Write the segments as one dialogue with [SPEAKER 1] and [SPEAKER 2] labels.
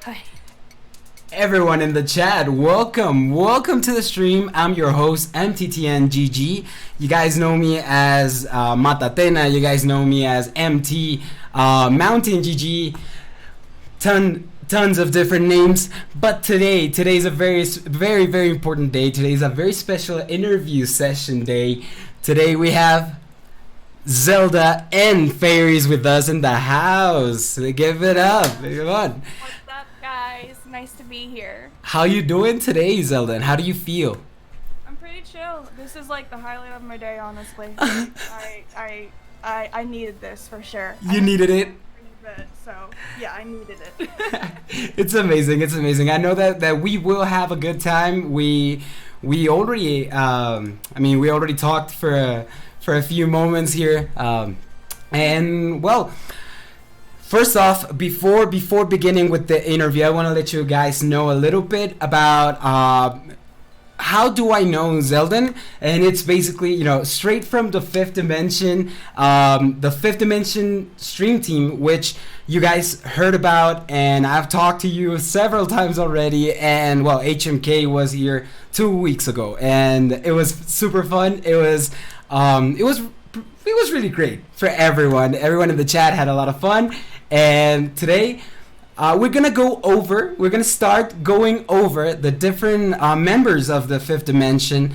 [SPEAKER 1] Hi.
[SPEAKER 2] Everyone in the chat, welcome to the stream. I'm your host, MTTNGG. You guys know me as Matatena. You guys know me as MT Mountain GG. Tons of different names, but today's a very important day. Today's a very special interview session day. Today we have ZeldaAndFairies with us in the house. Give it up, come on.
[SPEAKER 1] What's up, guys? Nice to be here.
[SPEAKER 2] How you doing today, Zelda? And how do you feel?
[SPEAKER 1] I'm pretty chill. This is like the highlight of my day, honestly. I needed this for sure.
[SPEAKER 2] You needed it?
[SPEAKER 1] So yeah, I needed it.
[SPEAKER 2] It's amazing. I know that we will have a good time. We already we already talked for a few moments here, and well, first off, before beginning with the interview, I want to let you guys know a little bit about how do I know Zelden. And it's basically, straight from the Fifth Dimension stream team, which you guys heard about, and I've talked to you several times already. And well, HMK was here 2 weeks ago, and it was super fun. It was really great for everyone. Everyone in the chat had a lot of fun. And today, we're gonna start going over the different members of the Fifth Dimension.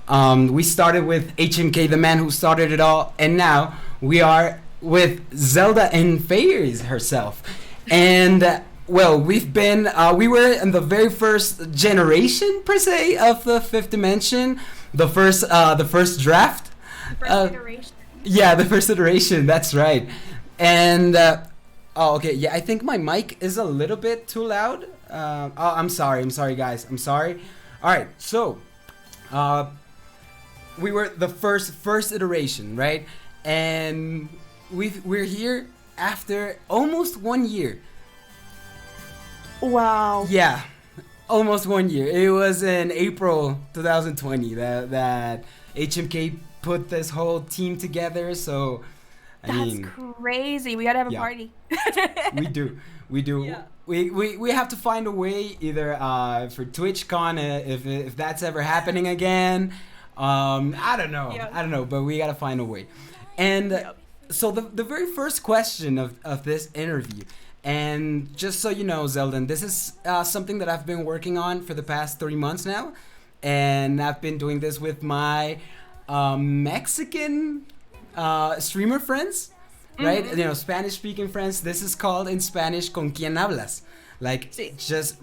[SPEAKER 2] We started with HMK, the man who started it all, and now we are with ZeldaAndFairies herself. And well, we were in the very first generation per se of the Fifth Dimension, the first draft.
[SPEAKER 1] First iteration.
[SPEAKER 2] Yeah, the first iteration. That's right. And okay. Yeah, I think my mic is a little bit too loud. I'm sorry, guys. I'm sorry. All right. So, we were the first iteration, right? And we're here after almost 1 year.
[SPEAKER 1] Wow.
[SPEAKER 2] Yeah, almost 1 year. It was in April 2020 that HMK put this whole team together. So
[SPEAKER 1] That's crazy. We gotta have a party.
[SPEAKER 2] We do. Yeah. We have to find a way, either for TwitchCon, if that's ever happening again. I don't know, but we gotta find a way. And so the very first question of this interview, and just so you know, Zelden, this is something that I've been working on for the past 3 months now, and I've been doing this with my Mexican streamer friends, right?
[SPEAKER 1] Mm-hmm.
[SPEAKER 2] Spanish speaking friends. This is called in Spanish "con quién hablas," like just.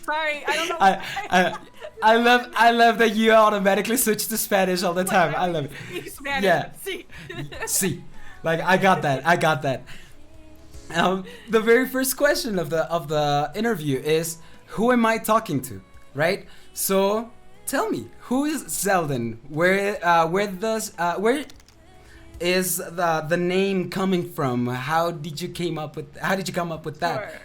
[SPEAKER 1] Sorry, I don't know.
[SPEAKER 2] I love that you automatically switch to Spanish all the time. I love it.
[SPEAKER 1] Spanish,
[SPEAKER 2] Yeah. See, like I got that. The very first question of the interview is, who am I talking to, right? So tell me, who is Zelden? Where is the name coming from? How did you come up with that?
[SPEAKER 1] Sure.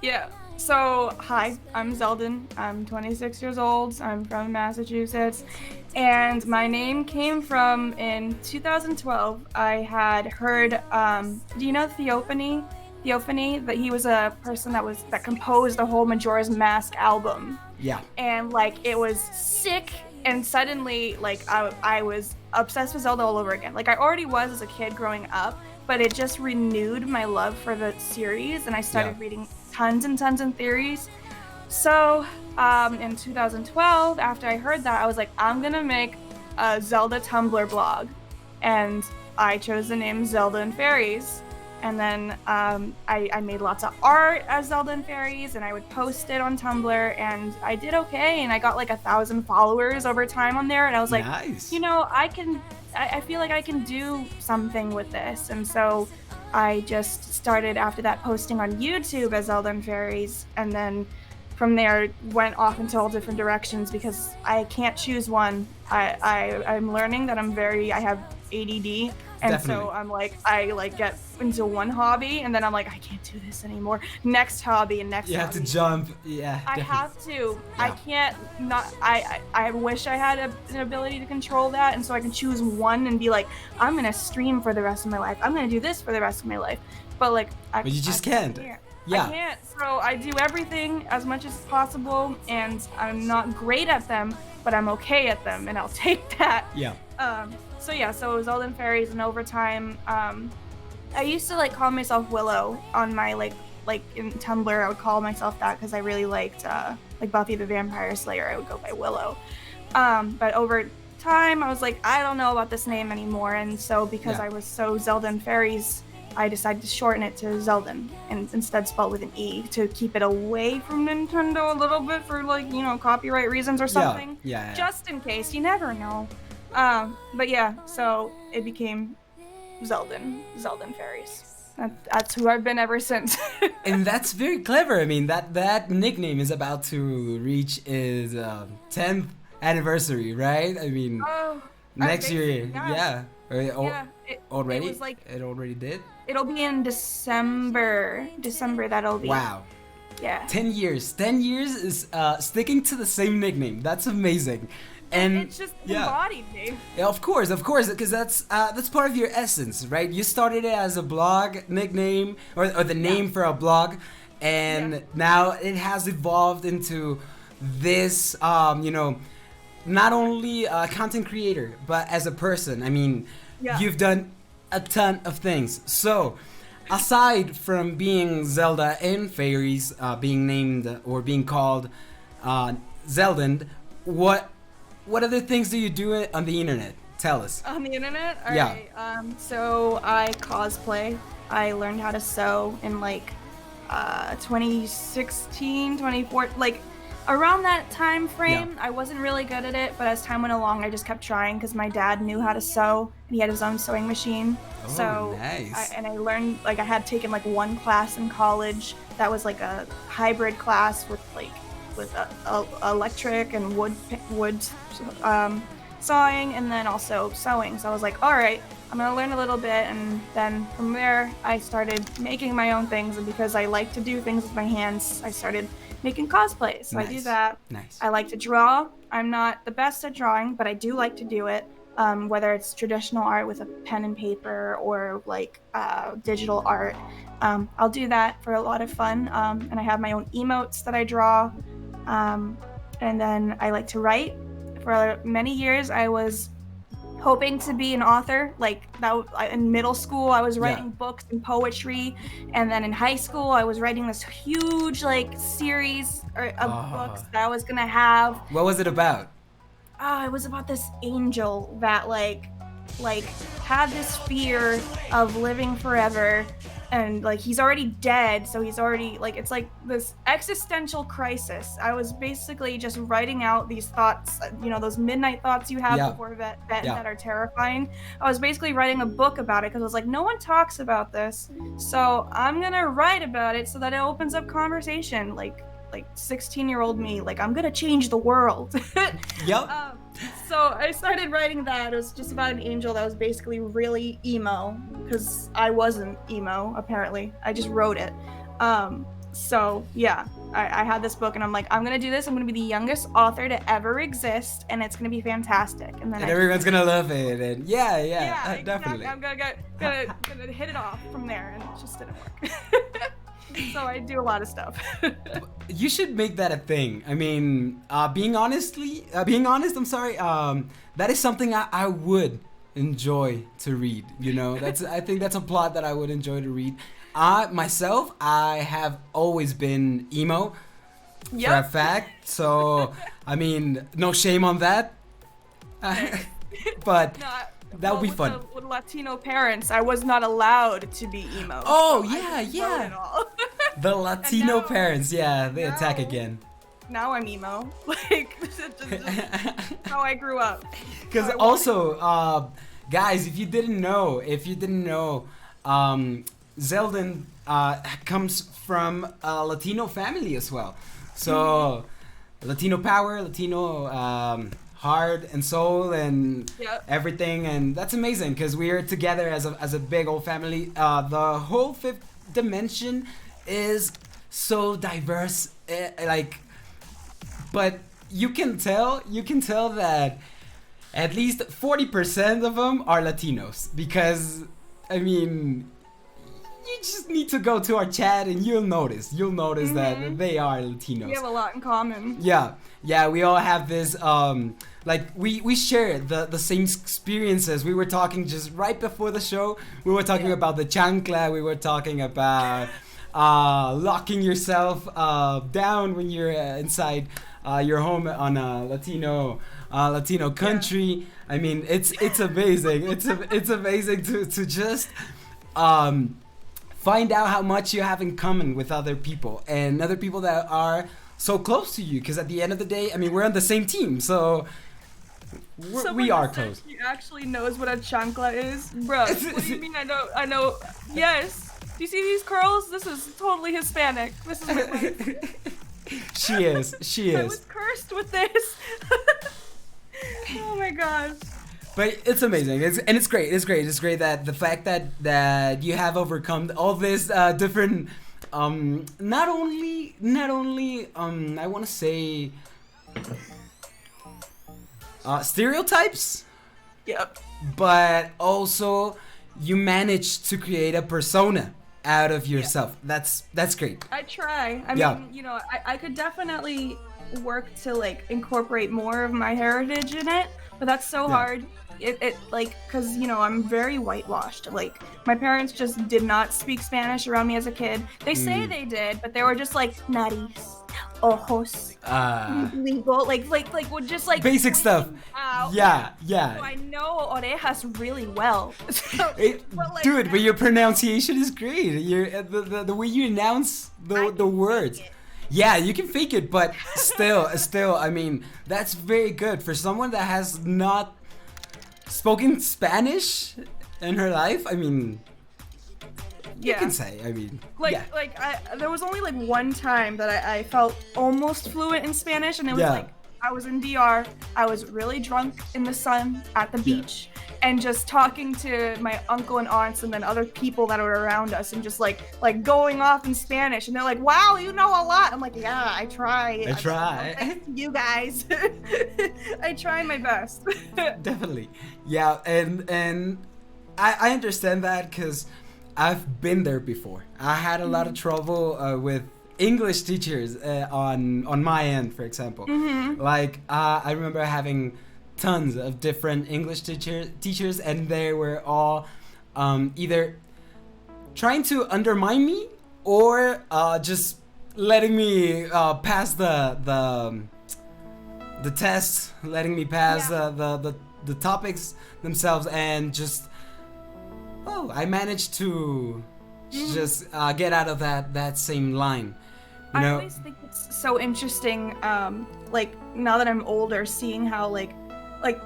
[SPEAKER 1] Yeah. So, hi, I'm Zelden. I'm 26 years old. I'm from Massachusetts. And my name came from, in 2012, I had heard, do you know Theophany? That he was a person that composed the whole Majora's Mask album.
[SPEAKER 2] Yeah.
[SPEAKER 1] And it was sick, and suddenly I was obsessed with Zelda all over again. I already was as a kid growing up, but it just renewed my love for the series, and I started reading tons and tons of theories. So in 2012, after I heard that, I was like, I'm gonna make a Zelda Tumblr blog, and I chose the name ZeldaAndFairies. And then I made lots of art as ZeldaAndFairies, and I would post it on Tumblr, and I did okay, and I got 1,000 followers over time on there, and I was like,
[SPEAKER 2] nice.
[SPEAKER 1] I feel like I can do something with this. And so I just started after that posting on YouTube as ZeldaAndFairies, and then from there went off into all different directions because I can't choose one. I'm learning that I have ADD, and
[SPEAKER 2] Definitely.
[SPEAKER 1] so I get into one hobby, and then I'm like, I can't do this anymore. Next hobby and next.
[SPEAKER 2] You have
[SPEAKER 1] hobby.
[SPEAKER 2] to jump. Yeah.
[SPEAKER 1] I
[SPEAKER 2] definitely.
[SPEAKER 1] have to.
[SPEAKER 2] Yeah.
[SPEAKER 1] I can't not. I wish I had an ability to control that, and so I can choose one and be like, I'm gonna stream for the rest of my life. I'm gonna do this for the rest of my life. But
[SPEAKER 2] you just can't. Yeah.
[SPEAKER 1] I can't. So I do everything as much as possible, and I'm not great at them, but I'm okay at them, and I'll take that.
[SPEAKER 2] Yeah.
[SPEAKER 1] So yeah, so ZeldaAndFairies, and over time, I used to like call myself Willow on my like in Tumblr. I would call myself that because I really liked like Buffy the Vampire Slayer. I would go by Willow. But over time, I was like, I don't know about this name anymore, and so because I was so ZeldaAndFairies, I decided to shorten it to Zelden and instead spelled with an E to keep it away from Nintendo a little bit for like, you know, copyright reasons or something.
[SPEAKER 2] Yeah.
[SPEAKER 1] Just in case, you never know. But yeah, so it became ZeldaAndFairies. That's who I've been ever since.
[SPEAKER 2] And that's very clever. I mean, that nickname is about to reach its 10th anniversary, right? I mean, next year. Yeah. Already?
[SPEAKER 1] It was like,
[SPEAKER 2] it already did?
[SPEAKER 1] It'll be in December. That'll be.
[SPEAKER 2] Wow.
[SPEAKER 1] Yeah.
[SPEAKER 2] 10 years. 10 years is sticking to the same nickname. That's amazing. And
[SPEAKER 1] it's just embodied, Dave.
[SPEAKER 2] Yeah, of course, because that's part of your essence, right? You started it as a blog nickname or the name for a blog, and now it has evolved into this, you know, not only a content creator but as a person. I mean, you've done a ton of things. So, aside from being ZeldaAndFairies, being named or being called Zelden, what other things do you do on the internet? Tell us.
[SPEAKER 1] On the internet? All right. So I cosplay. I learned how to sew in like 2016, 2014, like around that time frame. I wasn't really good at it, but as time went along, I just kept trying because my dad knew how to sew and he had his own sewing machine.
[SPEAKER 2] Oh,
[SPEAKER 1] so
[SPEAKER 2] nice.
[SPEAKER 1] I learned, like I had taken like one class in college that was like a hybrid class with electric and wood sawing, and then also sewing. So I was like, all right, I'm gonna learn a little bit, and then from there I started making my own things. And because I like to do things with my hands, I started making cosplays. So I do that.
[SPEAKER 2] Nice.
[SPEAKER 1] I like to draw. I'm not the best at drawing, but I do like to do it. Whether it's traditional art with a pen and paper or like digital art, I'll do that for a lot of fun. And I have my own emotes that I draw. And then I like to write. For many years, I was hoping to be an author. Like that, in middle school, I was writing books and poetry, and then in high school, I was writing this huge like series of books that I was gonna have.
[SPEAKER 2] What was it about?
[SPEAKER 1] It was about this angel that like had this fear of living forever, and like he's already dead, so he's already like, it's like this existential crisis. I was basically just writing out these thoughts, you know, those midnight thoughts you have before bed that are terrifying. I was basically writing a book about it because I was like, no one talks about this, so I'm gonna write about it so that it opens up conversation. Like 16-year-old me, like I'm gonna change the world. So I started writing that. It was just about an angel that was basically really emo, because I wasn't emo apparently. I just wrote it. So yeah, I had this book and I'm like, I'm gonna do this. I'm gonna be the youngest author to ever exist, and it's gonna be fantastic. And then
[SPEAKER 2] everyone's gonna love it. And
[SPEAKER 1] exactly.
[SPEAKER 2] definitely.
[SPEAKER 1] I'm gonna hit it off from there, and it just didn't work. So I do a lot of stuff.
[SPEAKER 2] You should make that a thing. I mean, being honest, that is something I would enjoy to read. You know, I think that's a plot that I would enjoy to read. Myself, I have always been emo for a fact. So, I mean, no shame on that. But that would be fun.
[SPEAKER 1] With Latino parents, I was not allowed to be emo.
[SPEAKER 2] Oh,
[SPEAKER 1] so
[SPEAKER 2] yeah. The Latino parents, they attack again.
[SPEAKER 1] Now I'm emo. Like, just how I grew up.
[SPEAKER 2] Because also, guys, if you didn't know, Zelden comes from a Latino family as well. So, Latino power, Latino heart and soul and everything, and that's amazing because we are together as a big old family. The whole fifth dimension is so diverse, but you can tell that at least 40% of them are Latinos, because I mean, you just need to go to our chat and you'll notice that they are Latinos.
[SPEAKER 1] We have a lot in common.
[SPEAKER 2] Yeah, we all have this like we share the same experiences. We were talking just right before the show. We were talking about the chancla. We were talking about locking yourself down when you're inside your home on a Latino country. Yeah. I mean, it's amazing. It's amazing to just find out how much you have in common with other people and other people that are so close to you. Because at the end of the day, I mean, we're on the same team, so we are close.
[SPEAKER 1] He actually knows what a chancla is, bro. What do you mean? I know. Yes. Do you see these curls? This is totally Hispanic. This is my life.
[SPEAKER 2] She is.
[SPEAKER 1] I was cursed with this. Oh my gosh.
[SPEAKER 2] But it's amazing. It's great. It's great that the fact that you have overcome all this different not only I want to say stereotypes.
[SPEAKER 1] Yep.
[SPEAKER 2] But also you managed to create a persona out of yourself. Yeah. That's great.
[SPEAKER 1] I try. I mean, you know, I could definitely work to like incorporate more of my heritage in it, but that's so hard. It like, cause you know, I'm very whitewashed. Like my parents just did not speak Spanish around me as a kid. They say they did, but they were just like nariz, ojos, lingo, like would just like
[SPEAKER 2] basic stuff.
[SPEAKER 1] Out.
[SPEAKER 2] Yeah.
[SPEAKER 1] So I know orejas really well. So,
[SPEAKER 2] but your pronunciation is great. You're the way you announce the words. Yeah, you can fake it, but still, I mean, that's very good for someone that has not spoken Spanish in her life. I mean, you can say. I mean,
[SPEAKER 1] there was only like one time that I felt almost fluent in Spanish, and it was like I was in DR. I was really drunk in the sun at the beach. And just talking to my uncle and aunts and then other people that were around us and just like going off in Spanish, and they're like, wow, you know a lot. I'm like, yeah, I try. Thanks to you guys. I try my best.
[SPEAKER 2] Definitely. Yeah, and I understand that because I've been there before. I had a lot of trouble with English teachers on my end, for example. Like I remember having tons of different English teachers, and they were all either trying to undermine me or just letting me pass the tests, letting me pass the topics themselves, and just I managed to just get out of that same line. You know?
[SPEAKER 1] I always think it's so interesting, like now that I'm older, seeing how like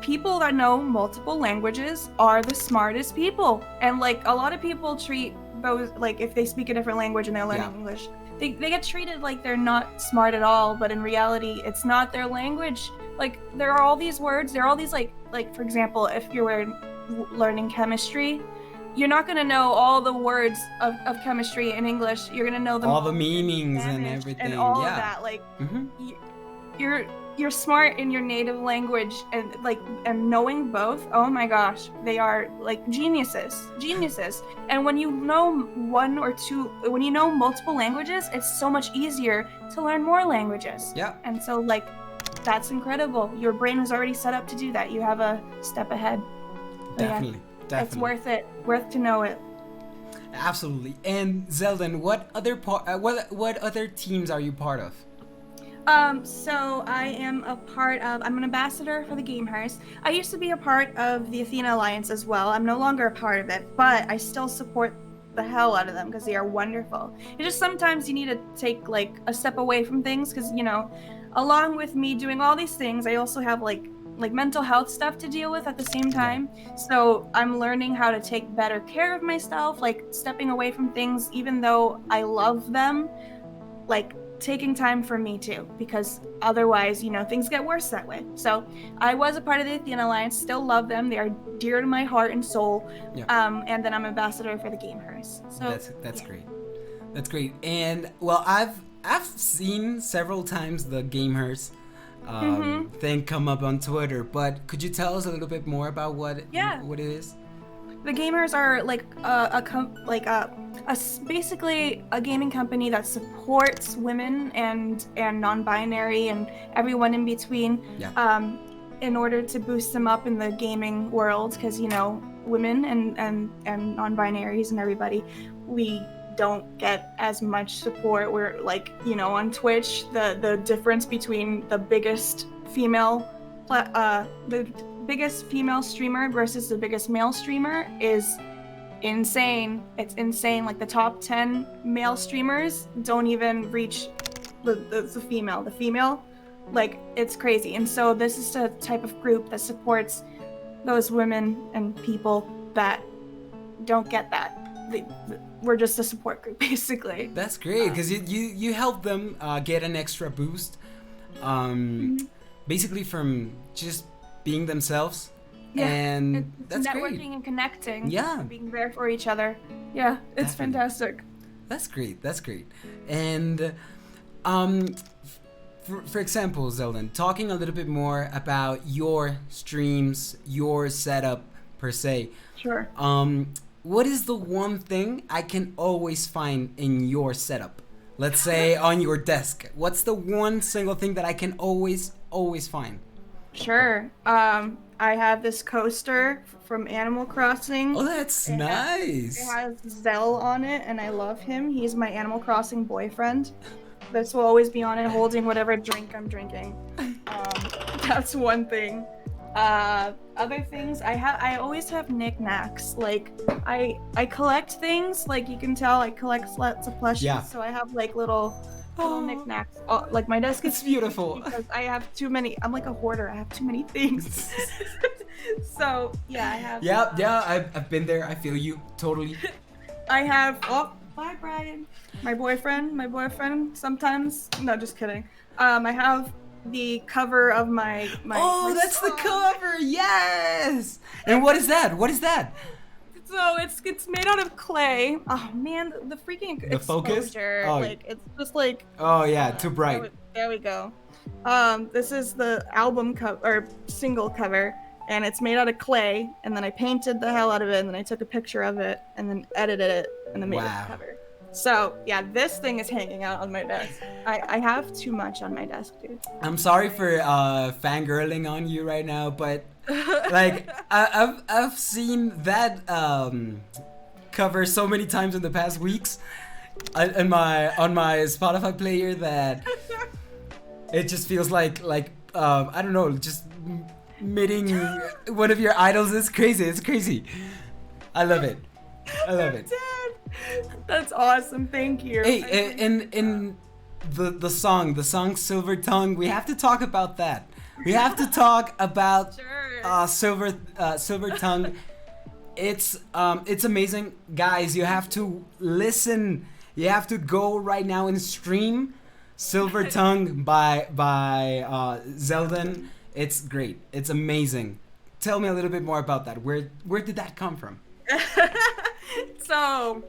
[SPEAKER 1] people that know multiple languages are the smartest people, and like a lot of people treat those, like if they speak a different language and they're learning English, they get treated like they're not smart at all, but in reality it's not their language. Like there are all these words, there are all these like for example, if you're learning chemistry, you're not going to know all the words of chemistry in English. You're going to know them
[SPEAKER 2] all the meanings and everything
[SPEAKER 1] and all of that. Like you're smart in your native language, and knowing both, oh my gosh, they are like geniuses. And when you know when you know multiple languages, it's so much easier to learn more languages.
[SPEAKER 2] Yeah.
[SPEAKER 1] And so like that's incredible. Your brain was already set up to do that. You have a step ahead.
[SPEAKER 2] Definitely.
[SPEAKER 1] It's worth it. Worth to know it.
[SPEAKER 2] Absolutely. And Zelden, what other teams are you part of?
[SPEAKER 1] So I am I'm an ambassador for the Gamehers. I used to be a part of the Athena Alliance as well. I'm no longer a part of it, but I still support the hell out of them because they are wonderful. It's just sometimes you need to take like a step away from things because, you know, along with me doing all these things, I also have like mental health stuff to deal with at the same time. So I'm learning how to take better care of myself, like stepping away from things even though I love them, like taking time for me too, because otherwise, you know, things get worse that way. So I was a part of the Athena Alliance, still love them. They are dear to my heart and soul. And then I'm ambassador for the Gamehers. So
[SPEAKER 2] that's great. That's great. And well, I've seen several times the Gamehers thing come up on Twitter, but could you tell us a little bit more about what it is?
[SPEAKER 1] the gamers are like basically a gaming company that supports women and non-binary and everyone in between.
[SPEAKER 2] Yeah.
[SPEAKER 1] In order to boost them up in the gaming world, because women and non-binaries and everybody, we don't get as much support. We're like, on Twitch, the difference between the biggest female streamer versus the biggest male streamer is insane. It's insane. Like the top 10 male streamers don't even reach the female. The female, like, it's crazy. And so this is the type of group that supports those women and people that don't get that. We're just a support group, basically.
[SPEAKER 2] That's great, because you help them get an extra boost, basically from just being themselves.
[SPEAKER 1] Yeah,
[SPEAKER 2] and that's
[SPEAKER 1] networking
[SPEAKER 2] great.
[SPEAKER 1] and connecting.
[SPEAKER 2] Yeah,
[SPEAKER 1] and being there for each other. Yeah, it's
[SPEAKER 2] Definitely.
[SPEAKER 1] fantastic.
[SPEAKER 2] That's great. And for example, Zelden, talking a little bit more about your streams, your setup per se.
[SPEAKER 1] Sure.
[SPEAKER 2] What is the one thing I can always find in your setup? Let's say on your desk. What's the one single thing that I can always find?
[SPEAKER 1] Sure. I have this coaster from Animal Crossing.
[SPEAKER 2] Oh, that's nice.
[SPEAKER 1] It has Zell on it, and I love him. He's my Animal Crossing boyfriend. This will always be on it, holding whatever drink I'm drinking. That's one thing. Other things, I always have knickknacks. Like I collect things. Like you can tell, I collect lots of plushies.
[SPEAKER 2] Yeah.
[SPEAKER 1] So I have like little knickknacks. Like my desk is
[SPEAKER 2] It's beautiful.
[SPEAKER 1] because I have too many. I'm like a hoarder. I have too many things. So yeah, I have.
[SPEAKER 2] Yeah. I've been there. I feel you totally.
[SPEAKER 1] I have. Oh, bye, Brian. My boyfriend. Sometimes. No, just kidding. I have the cover of my.
[SPEAKER 2] Oh, that's the cover. Yes. And what is that?
[SPEAKER 1] So it's made out of clay. Oh man, the freaking
[SPEAKER 2] The focus?
[SPEAKER 1] exposure.
[SPEAKER 2] Oh.
[SPEAKER 1] Like it's just like.
[SPEAKER 2] Oh yeah, too bright.
[SPEAKER 1] There we go. This is the album cover or single cover, and it's made out of clay. And then I painted the hell out of it, and then I took a picture of it, and then edited it, and then made it the cover. So yeah, this thing is hanging out on my desk. I have too much on my desk, dude.
[SPEAKER 2] I'm sorry for fangirling on you right now, but like I've seen that cover so many times in the past weeks on my Spotify player that it just feels like I don't know, just meeting one of your idols is crazy. It's crazy. I love it.
[SPEAKER 1] That's awesome. Thank you.
[SPEAKER 2] Hey, in the song Silver Tongue, we have to talk about that. We have to talk about Silver Tongue. It's amazing, guys. You have to listen. You have to go right now and stream Silver Tongue by Zelden. It's great. It's amazing. Tell me a little bit more about that. Where did that come from?
[SPEAKER 1] So,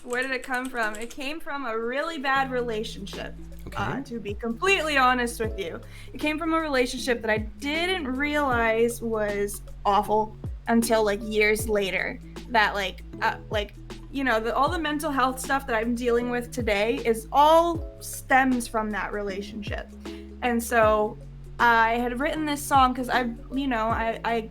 [SPEAKER 1] where did it come from? It came from a really bad relationship.
[SPEAKER 2] Okay.
[SPEAKER 1] To be completely honest with you, it came from a relationship that I didn't realize was awful until like years later. That all the mental health stuff that I'm dealing with today is all stems from that relationship. And so I had written this song because I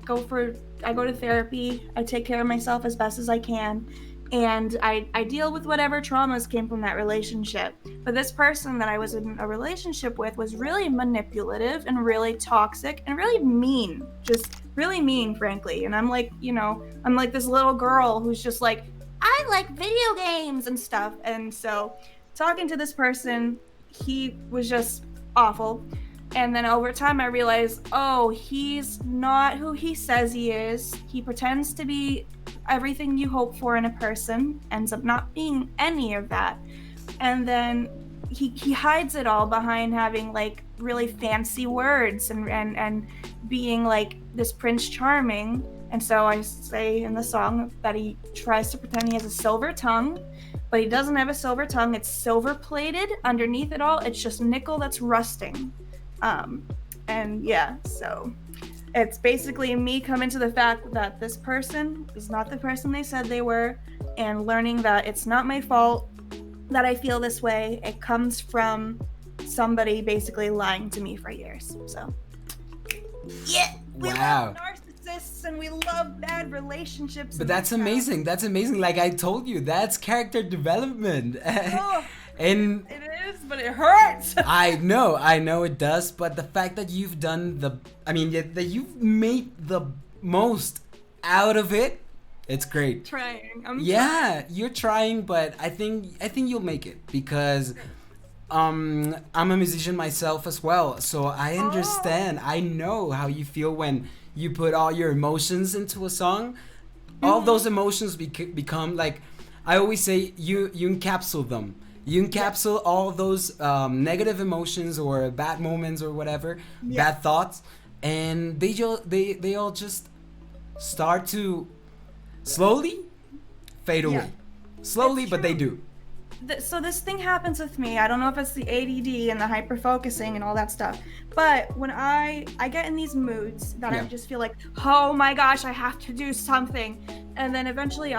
[SPEAKER 1] go to therapy. I take care of myself as best as I can. And I deal with whatever traumas came from that relationship. But this person that I was in a relationship with was really manipulative and really toxic and really mean. Just really mean, frankly. And I'm like this little girl who's just like, I like video games and stuff. And so talking to this person, he was just awful. And then over time I realized, oh, he's not who he says he is. He pretends to be everything you hope for in a person, ends up not being any of that. And then he hides it all behind having like really fancy words and being like this Prince Charming. And so I say in the song that he tries to pretend he has a silver tongue, but he doesn't have a silver tongue. It's silver plated underneath it all. It's just nickel that's rusting. And yeah, so It's basically me coming to the fact that this person is not the person they said they were, and learning that it's not my fault that I feel this way. It comes from somebody basically lying to me for years. So yeah, we love narcissists and we love bad relationships.
[SPEAKER 2] But that's amazing. That's amazing. Like I told you, that's character development.
[SPEAKER 1] Oh,
[SPEAKER 2] and
[SPEAKER 1] it is, but it hurts.
[SPEAKER 2] I know it does. But the fact that you've done that you've made the most out of it, it's great.
[SPEAKER 1] Trying.
[SPEAKER 2] You're trying, but I think you'll make it because I'm a musician myself as well, so I understand. I know how you feel when you put all your emotions into a song. All those emotions become like, I always say, you encapsulate them. You encapsulate all those negative emotions or bad moments or whatever, bad thoughts, and they all just start to slowly fade away. Slowly, but they do.
[SPEAKER 1] So this thing happens with me. I don't know if it's the ADD and the hyper focusing and all that stuff, but when I get in these moods that I just feel like, oh my gosh, I have to do something, and then eventually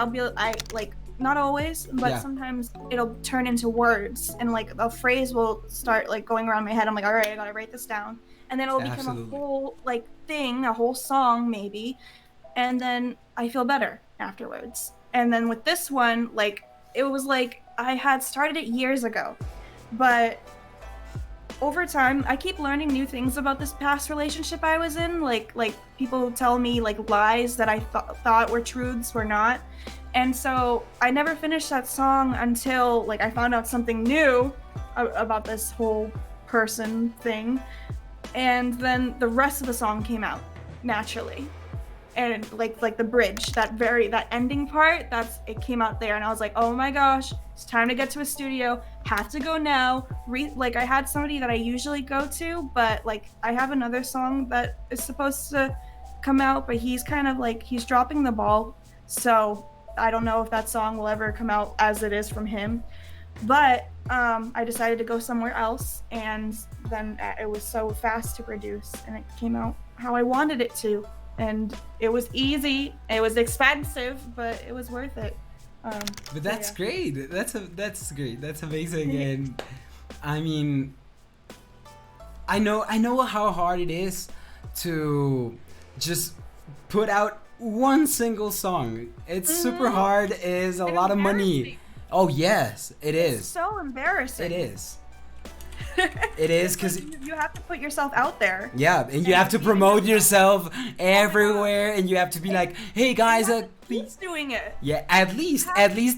[SPEAKER 1] not always, but sometimes it'll turn into words, and like a phrase will start like going around my head. I'm like, all right, I gotta write this down, and then it'll become a whole like thing, a whole song maybe, and then I feel better afterwards. And then with this one, like it was like I had started it years ago, but over time I keep learning new things about this past relationship I was in. Like people tell me like lies that I thought were truths were not, and so I never finished that song until like I found out something new about this whole person thing, and then the rest of the song came out naturally. And like the bridge, that ending part, it came out there, and I was like, oh my gosh, it's time to get to a studio. Have to go now. Like I had somebody that I usually go to, but like I have another song that is supposed to come out, but he's kind of like he's dropping the ball, so I don't know if that song will ever come out as it is from him. But I decided to go somewhere else, and then it was so fast to produce, and it came out how I wanted it to. And it was easy. It was expensive, but it was worth it.
[SPEAKER 2] But that's great. That's great. That's amazing. And I mean, I know how hard it is to just put out one single song. It's super hard. It's a lot of money. Oh yes, it's
[SPEAKER 1] so embarrassing.
[SPEAKER 2] It is. It is because
[SPEAKER 1] you have to put yourself out there.
[SPEAKER 2] Yeah, and you have to promote yourself everywhere, and you have to be like, "Hey guys, please
[SPEAKER 1] doing it."
[SPEAKER 2] Yeah, at least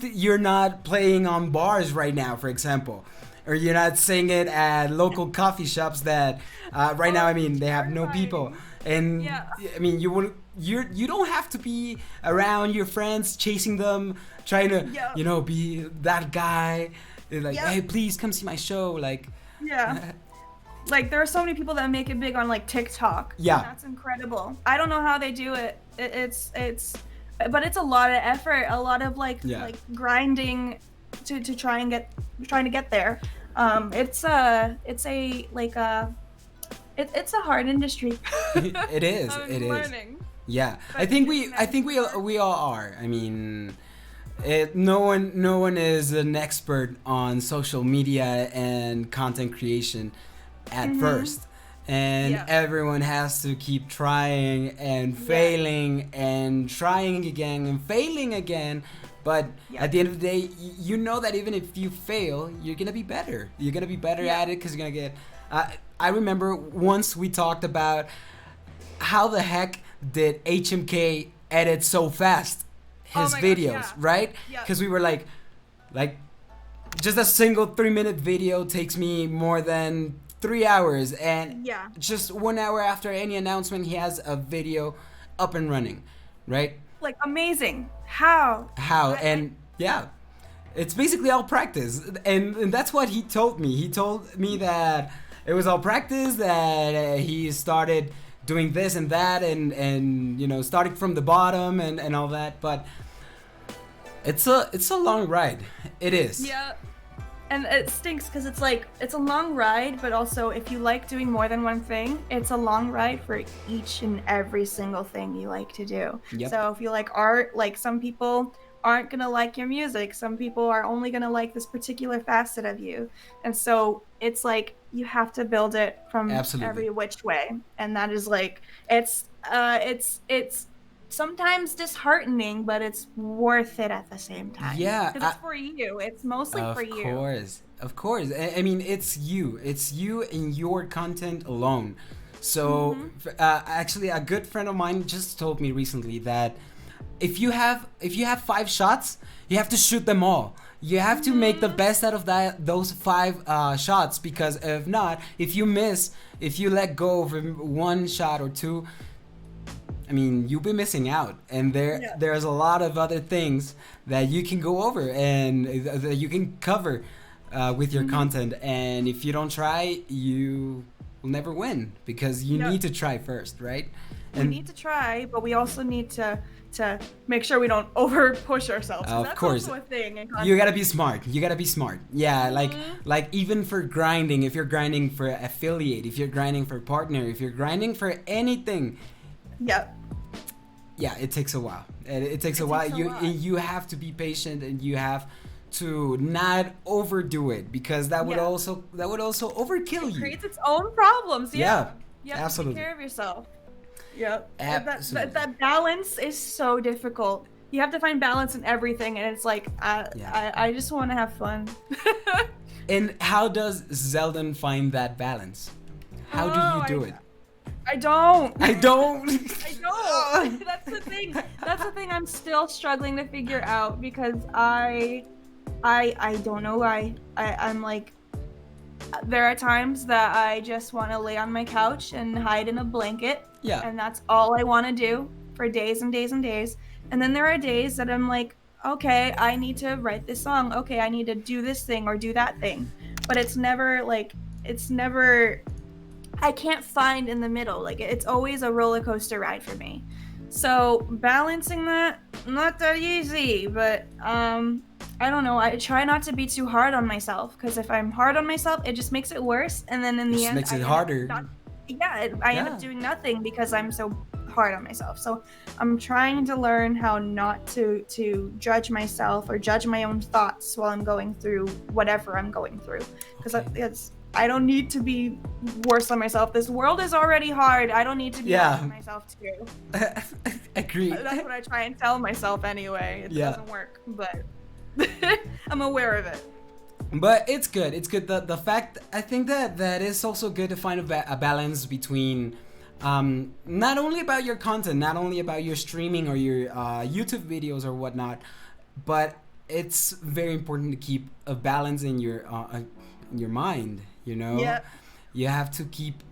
[SPEAKER 2] you're not playing on bars right now, for example, or you're not singing at local coffee shops that right now. I mean, they have no people, and I mean, you don't have to be around your friends, chasing them, trying to be that guy. They're like, "Hey, please come see my show," like.
[SPEAKER 1] Yeah. Like there are so many people that make it big on like TikTok.
[SPEAKER 2] Yeah.
[SPEAKER 1] And that's incredible. I don't know how they do it. But it's a lot of effort, a lot of like grinding to trying to get there. It's a hard industry.
[SPEAKER 2] It is. It
[SPEAKER 1] learning.
[SPEAKER 2] Is. Yeah. But I think we all are. I mean, no one is an expert on social media and content creation at first, and everyone has to keep trying and failing and trying again and failing again. But at the end of the day, you know that even if you fail, you're gonna be better. You're gonna be better at it because you're gonna get. I remember once we talked about how the heck did HMK edit so fast his videos, right? Because we were like just a single 3-minute video takes me more than 3 hours, and just 1 hour after any announcement he has a video up and running, right?
[SPEAKER 1] Like amazing. How
[SPEAKER 2] and it's basically all practice, and that's what he told me. He told me that it was all practice, that he started doing this and that, and starting from the bottom and all that. But it's a long ride. It is.
[SPEAKER 1] Yeah. And it stinks because it's like, it's a long ride, but also if you like doing more than one thing, it's a long ride for each and every single thing you like to do.
[SPEAKER 2] Yep.
[SPEAKER 1] So if you like art, like some people aren't gonna like your music. Some people are only gonna like this particular facet of you. And so it's like you have to build it from
[SPEAKER 2] Absolutely.
[SPEAKER 1] every which way. And that is like, it's sometimes disheartening, but it's worth it at the same time.
[SPEAKER 2] Yeah,
[SPEAKER 1] Because it's for you. It's mostly for you.
[SPEAKER 2] Of course. I mean, it's you and your content alone. So actually, a good friend of mine just told me recently that if you have 5 shots, you have to shoot them all. You have to make the best out of those 5 shots, because if not, if you miss, if you let go of one shot or two, I mean, you'll be missing out. And there's a lot of other things that you can go over and that you can cover with your content. And if you don't try, you will never win, because you need to try first, right?
[SPEAKER 1] We need to try, but we also need to make sure we don't over push ourselves.
[SPEAKER 2] Of course.
[SPEAKER 1] Also a thing.
[SPEAKER 2] You gotta be smart. Yeah, like even for grinding, if you're grinding for affiliate, if you're grinding for partner, if you're grinding for anything.
[SPEAKER 1] Yep.
[SPEAKER 2] Yeah, it takes a while. It takes a while. You have to be patient, and you have to not overdo it, because that would also overkill you.
[SPEAKER 1] It creates its own problems. Yeah. You have
[SPEAKER 2] absolutely.
[SPEAKER 1] to take care of yourself. Yep.
[SPEAKER 2] Absolutely.
[SPEAKER 1] That balance is so difficult. You have to find balance in everything, and it's like I just want to have fun.
[SPEAKER 2] And how does Zelden find that balance? How do you do it?
[SPEAKER 1] I don't.
[SPEAKER 2] I don't.
[SPEAKER 1] That's the thing. That's the thing I'm still struggling to figure out, because I don't know why. I'm like, there are times that I just want to lay on my couch and hide in a blanket.
[SPEAKER 2] Yeah.
[SPEAKER 1] And that's all I want to do for days and days and days. And then there are days that I'm like, okay, I need to write this song. Okay, I need to do this thing or do that thing. But it's never, I can't find in the middle. Like, it's always a roller coaster ride for me. So balancing that, not that easy, but I don't know. I try not to be too hard on myself, because if I'm hard on myself, it just makes it worse. And then in the end,
[SPEAKER 2] makes it harder.
[SPEAKER 1] I end up doing nothing because I'm so hard on myself. So I'm trying to learn how not to judge myself or judge my own thoughts while I'm going through whatever I'm going through, because I don't need to be worse on myself. This world is already hard. I don't need to be worse on myself too.
[SPEAKER 2] Agree.
[SPEAKER 1] That's what I try and tell myself anyway. It doesn't work, but I'm aware of it.
[SPEAKER 2] But it's good. It's good. The fact, I think that is also good to find a balance between not only about your content, not only about your streaming or your YouTube videos or whatnot, but it's very important to keep a balance in your mind. You know, you have to keep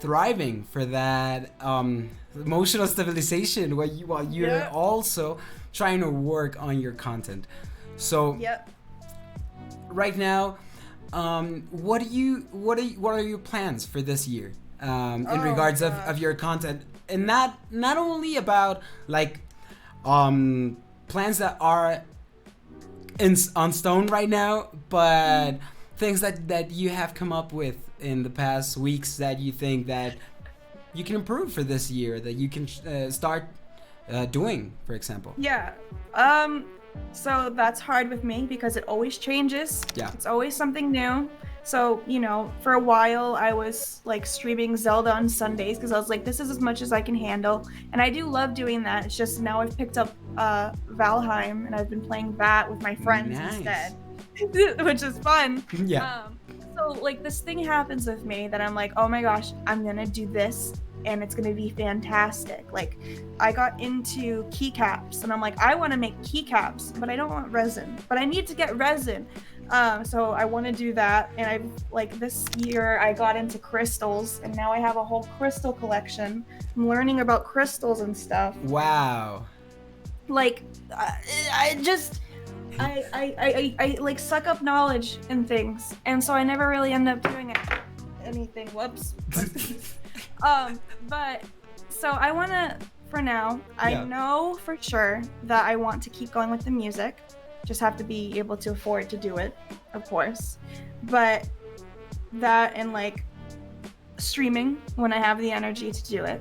[SPEAKER 2] thriving for that emotional stabilization while you're also trying to work on your content. So right now, what are your plans for this year in regards of your content, and not only about like plans that are on stone right now, but things that you have come up with in the past weeks that you think that you can improve for this year, that you can start doing, for example?
[SPEAKER 1] So that's hard with me because it always changes. It's always something new. So, you know, for a while I was like streaming Zelda on Sundays because I was like, this is as much as I can handle. And I do love doing that. It's just now I've picked up Valheim, and I've been playing that with my friends instead, which is fun. So like this thing happens with me that I'm like, oh my gosh, I'm gonna do this and it's gonna be fantastic. Like I got into keycaps and I'm like, I want to make keycaps, but I don't want resin, but I need to get resin. So I want to do that, and I've like this year I got into crystals, and now I have a whole crystal collection. I'm learning about crystals and stuff.
[SPEAKER 2] Wow.
[SPEAKER 1] Like I like suck up knowledge and things, and so I never really end up doing anything. Whoops. But so I want to, for now, I know for sure that I want to keep going with the music. just have to be able to afford to do it, of course. But that and like streaming when I have the energy to do it.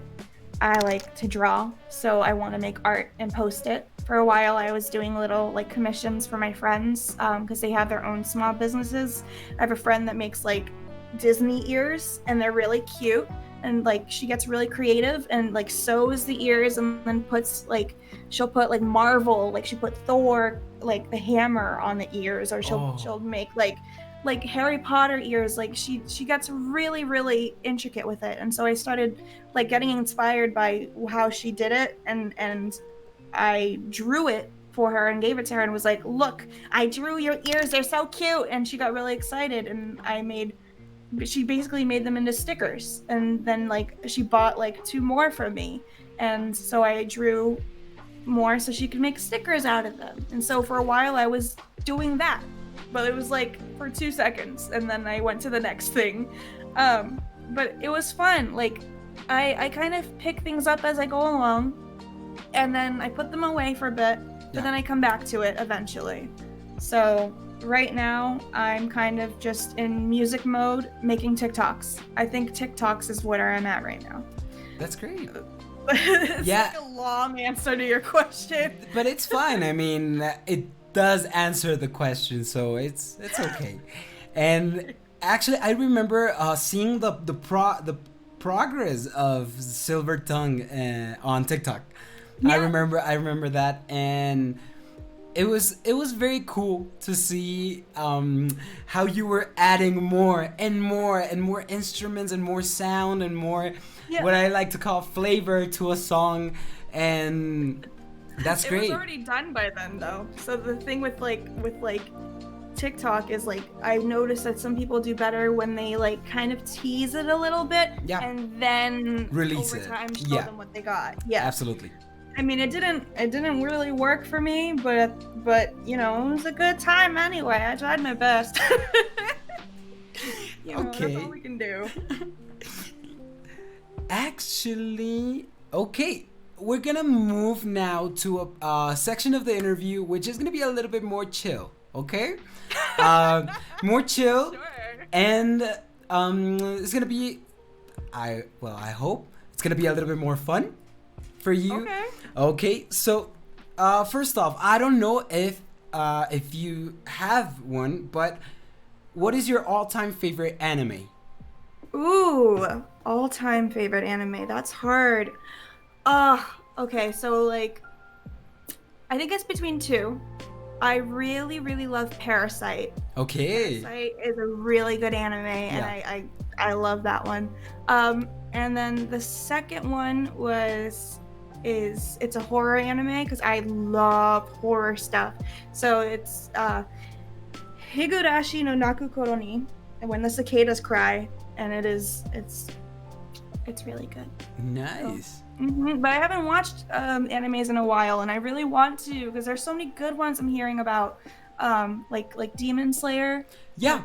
[SPEAKER 1] I like to draw, so I want to make art and post it. For a while, I was doing little like commissions for my friends because they have their own small businesses. I have a friend that makes like Disney ears, and they're really cute. And like she gets really creative and like sews the ears, and then puts like she'll put like Marvel, like she put Thor, like the hammer on the ears, or she'll make like Harry Potter ears. Like she gets really intricate with it. And so I started like getting inspired by how she did it, and I drew it for her and gave it to her and was like, look, I drew your ears, they're so cute. And she got really excited, and she basically made them into stickers. And then like she bought like 2 more from me, and so I drew more so she could make stickers out of them. And so for a while I was doing that, but it was like for 2 seconds, and then I went to the next thing. But it was fun. Like I kind of pick things up as I go along, and then I put them away for a bit, but then I come back to it eventually. So right now I'm kind of just in music mode, making TikToks. I think TikToks is where I'm at right now.
[SPEAKER 2] That's great.
[SPEAKER 1] It's like a long answer to your question.
[SPEAKER 2] But it's fine. I mean, it does answer the question, so it's okay. And actually, I remember seeing the progress of Silver Tongue on TikTok. Yeah. I remember that, and it was very cool to see how you were adding more and more and more instruments and more sound and more what I like to call flavor to a song, and that's great.
[SPEAKER 1] It was already done by then though. So the thing with like TikTok is like I've noticed that some people do better when they like kind of tease it a little bit and then
[SPEAKER 2] release
[SPEAKER 1] over
[SPEAKER 2] it.
[SPEAKER 1] Time show them what they got. Yeah,
[SPEAKER 2] absolutely.
[SPEAKER 1] I mean, it didn't really work for me, but you know, it was a good time anyway. I tried my best. You know,
[SPEAKER 2] okay.
[SPEAKER 1] That's all we can do.
[SPEAKER 2] Actually, okay. We're gonna move now to a section of the interview which is gonna be a little bit more chill. Okay, more chill,
[SPEAKER 1] sure.
[SPEAKER 2] And it's gonna be, I hope it's gonna be a little bit more fun for you. Okay. So, first off, I don't know if you have one, but what is your all-time favorite anime?
[SPEAKER 1] Ooh, all-time favorite anime. That's hard. Okay. So like, I think it's between 2. I really love Parasite.
[SPEAKER 2] Okay.
[SPEAKER 1] Parasite is a really good anime, and I love that one. And then the second one it's a horror anime because I love horror stuff. So it's Higurashi no Naku Koro ni, and When the Cicadas Cry, and it's really good.
[SPEAKER 2] Nice.
[SPEAKER 1] So, but I haven't watched animes in a while, and I really want to because there's so many good ones I'm hearing about, like Demon Slayer.
[SPEAKER 2] Yeah.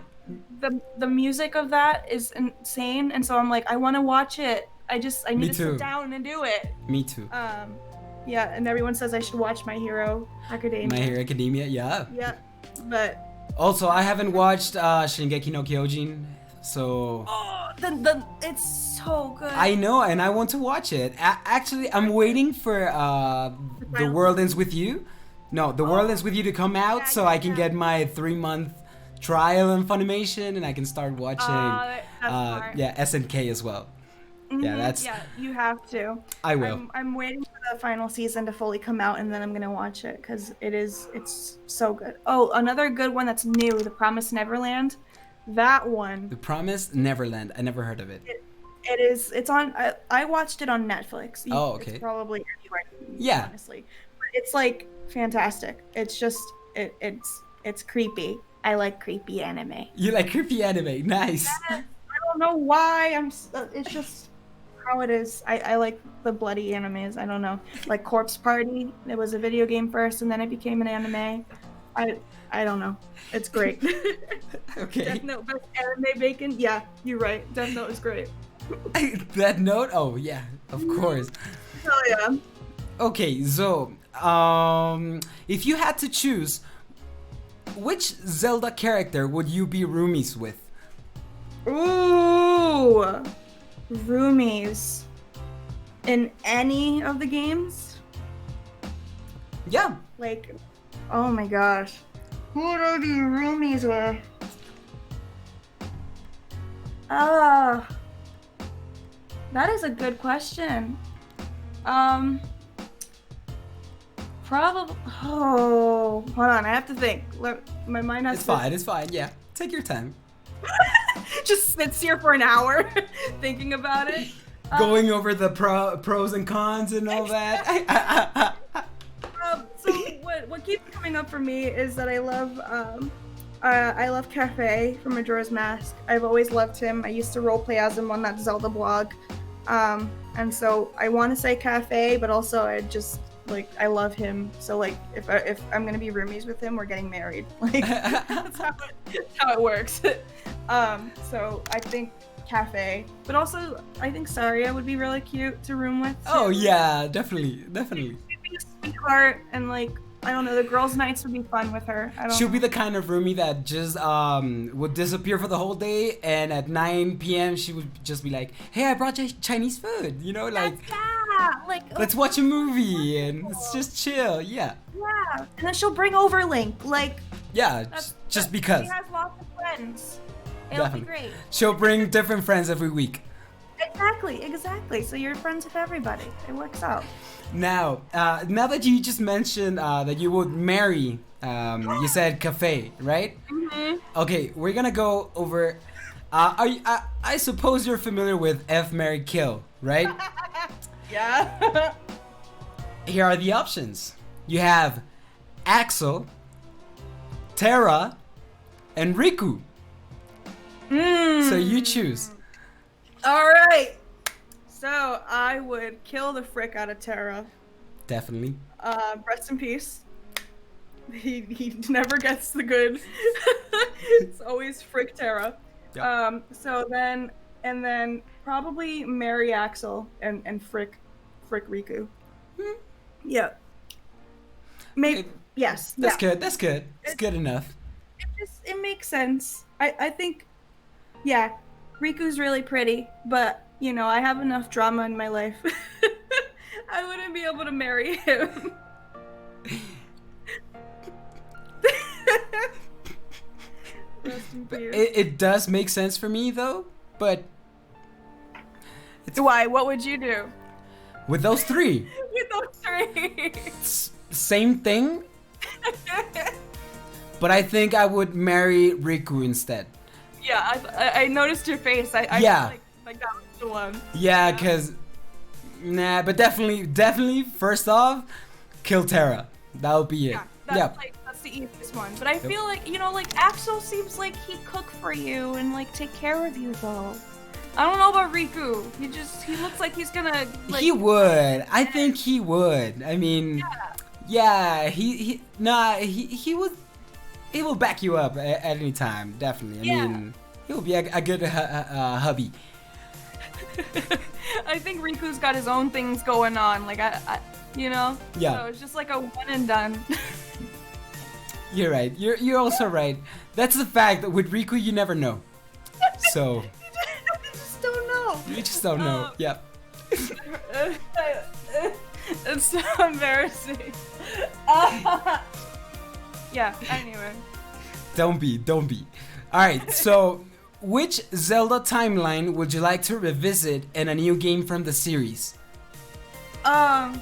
[SPEAKER 1] The music of that is insane, and so I'm like, I want to watch it. I need to sit down and do it.
[SPEAKER 2] Me too.
[SPEAKER 1] Yeah, and everyone says I should watch My Hero Academia.
[SPEAKER 2] My Hero Academia, yeah.
[SPEAKER 1] Yeah, but
[SPEAKER 2] also I haven't watched Shingeki no Kyojin, so.
[SPEAKER 1] Oh, it's so good.
[SPEAKER 2] I know, and I want to watch it. Actually, I'm waiting for The World Ends With You. No, The World Ends With You to come out, so I can get my 3-month trial on Funimation, and I can start watching SNK as well. Yeah,
[SPEAKER 1] you have to.
[SPEAKER 2] I will.
[SPEAKER 1] I'm waiting for the final season to fully come out, and then I'm gonna watch it because it's so good. Oh, another good one that's new, The Promised Neverland. That one.
[SPEAKER 2] The Promised Neverland. I never heard of it.
[SPEAKER 1] It is. It's on. I watched it on Netflix.
[SPEAKER 2] Okay.
[SPEAKER 1] It's probably anywhere.
[SPEAKER 2] Yeah.
[SPEAKER 1] Honestly, but it's like fantastic. It's just it's creepy. I like creepy anime.
[SPEAKER 2] You like creepy anime? Nice.
[SPEAKER 1] I don't know why. It's just how it is. I like the bloody animes. I don't know. Like Corpse Party. It was a video game first, and then it became an anime. I don't know. It's great.
[SPEAKER 2] Okay.
[SPEAKER 1] Death Note, best anime bacon. Yeah, you're right. Death Note is great.
[SPEAKER 2] Death Note? Oh yeah, of course.
[SPEAKER 1] Oh yeah.
[SPEAKER 2] Okay, so if you had to choose which Zelda character would you be roomies with?
[SPEAKER 1] Ooh, roomies in any of the games?
[SPEAKER 2] Yeah.
[SPEAKER 1] Like, oh my gosh, who would I be roomies with? That is a good question. Probably. Oh, hold on. I have to think. My mind has.
[SPEAKER 2] It's fine. Yeah, take your time.
[SPEAKER 1] Just sits here for an hour thinking about it.
[SPEAKER 2] Going over the pros and cons and all that.
[SPEAKER 1] So what keeps coming up for me is that I love Cafe from Majora's Mask. I've always loved him. I used to roleplay as him on that Zelda blog. And so I want to say Cafe, but also I just I love him. So if I'm gonna be roomies with him, we're getting married. That's how it works. So I think Cafe, but also I think Saria would be really cute to room with. Too.
[SPEAKER 2] Oh yeah, definitely.
[SPEAKER 1] She'd be a sweetheart, and I don't know, the girls' nights would be fun with her.
[SPEAKER 2] She'll be the kind of roomie that just would disappear for the whole day, and at 9 p.m. she would just be like, "Hey, I brought you Chinese food," let's watch a movie and let's just chill. Yeah.
[SPEAKER 1] Yeah, and then she'll bring over Link.
[SPEAKER 2] Just because.
[SPEAKER 1] She has lots of friends. It'll be great.
[SPEAKER 2] She'll bring different friends every week.
[SPEAKER 1] Exactly. So you're friends with everybody. It works out.
[SPEAKER 2] Now that you just mentioned that you would marry, you said Cafe, right?
[SPEAKER 1] Mm-hmm.
[SPEAKER 2] Okay, we're gonna go over. I suppose you're familiar with F, Marry, Kill, right?
[SPEAKER 1] Yeah.
[SPEAKER 2] Here are the options. You have Axel, Terra, and Riku. So you choose.
[SPEAKER 1] All right. So I would kill the frick out of Terra.
[SPEAKER 2] Definitely.
[SPEAKER 1] Rest in peace. He never gets the good. It's always frick Terra. Yep. So then probably marry Axel and frick Riku. Yeah. Maybe. Okay. Yes.
[SPEAKER 2] That's good. It's good enough.
[SPEAKER 1] It makes sense. I think. Yeah, Riku's really pretty, but I have enough drama in my life. I wouldn't be able to marry him. Rest in peace.
[SPEAKER 2] It does make sense for me though, but
[SPEAKER 1] why? What would you do?
[SPEAKER 2] With those three? Same thing. But I think I would marry Riku instead.
[SPEAKER 1] Yeah, I noticed your face. I
[SPEAKER 2] yeah.
[SPEAKER 1] Like that was the one.
[SPEAKER 2] Yeah, because but definitely first off, kill Terra. That'll be it.
[SPEAKER 1] Yeah, that's the easiest one. But I feel like Axel seems like he'd cook for you and take care of you though. I don't know about Riku. He looks like he's gonna.
[SPEAKER 2] He would. I think he would. I mean, yeah. He would. He will back you up at any time. Definitely. I mean, he will be a good hubby.
[SPEAKER 1] I think Riku's got his own things going on. Yeah. So it's just like a one and done.
[SPEAKER 2] You're right. You're also right. That's the fact that with Riku you never know. So. You just don't know. Yep.
[SPEAKER 1] It's so embarrassing. Yeah, anyway.
[SPEAKER 2] Don't be. Alright, so which Zelda timeline would you like to revisit in a new game from the series?
[SPEAKER 1] I